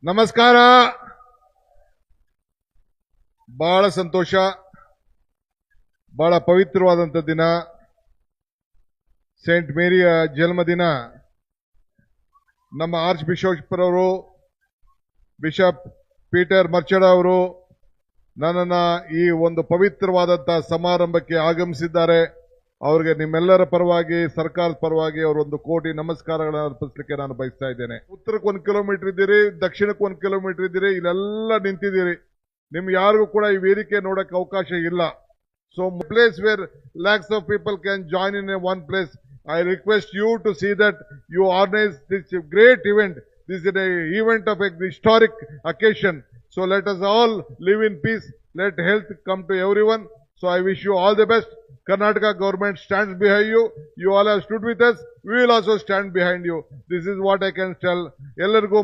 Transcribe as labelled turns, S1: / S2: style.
S1: ನಮಸ್ಕಾರ. ಬಹಳ ಸಂತೋಷ, ಬಹಳ ಪವಿತ್ರವಾದಂಥ ದಿನ, ಸೇಂಟ್ ಮೇರಿಯ ಜನ್ಮದಿನ. ನಮ್ಮ ಆರ್ಚ್ ಬಿಷಪ್ರವರು, ಬಿಷಪ್ ಪೀಟರ್ ಮರ್ಚಡ ಅವರು ನನ್ನನ್ನು ಈ ಒಂದು ಪವಿತ್ರವಾದಂಥ ಸಮಾರಂಭಕ್ಕೆ ಆಗಮಿಸಿದ್ದಾರೆ. ಅವರಿಗೆ ನಿಮ್ಮೆಲ್ಲರ ಪರವಾಗಿ, ಸರ್ಕಾರದ ಪರವಾಗಿ ಅವರೊಂದು ಕೋಟಿ ನಮಸ್ಕಾರಗಳನ್ನು ಅರ್ಪಿಸಲಿಕ್ಕೆ ನಾನು ಬಯಸ್ತಾ ಇದ್ದೇನೆ. ಉತ್ತರಕ್ಕೆ 1 ಕಿಲೋಮೀಟರ್ ಇದ್ದೀರಿ, ದಕ್ಷಿಣಕ್ಕೆ 1 ಕಿಲೋಮೀಟರ್ ಇದ್ದೀರಿ, ಇಲ್ಲೆಲ್ಲ ನಿಂತಿದ್ದೀರಿ. ನಿಮ್ಗೆ ಯಾರಿಗೂ ಕೂಡ ಈ ವೇದಿಕೆ ನೋಡಕ್ಕೆ ಅವಕಾಶ ಇಲ್ಲ. So place where lakhs of people can join in one place. I request you to see that you organize this great event. This is an event of a historic occasion. So let us all live in peace. Let health come to everyone. So I wish you all the best. Karnataka government stands behind you. You all have stood with us. We will also stand behind you. This is what I can tell. ಎಲ್ಲರಿಗೂ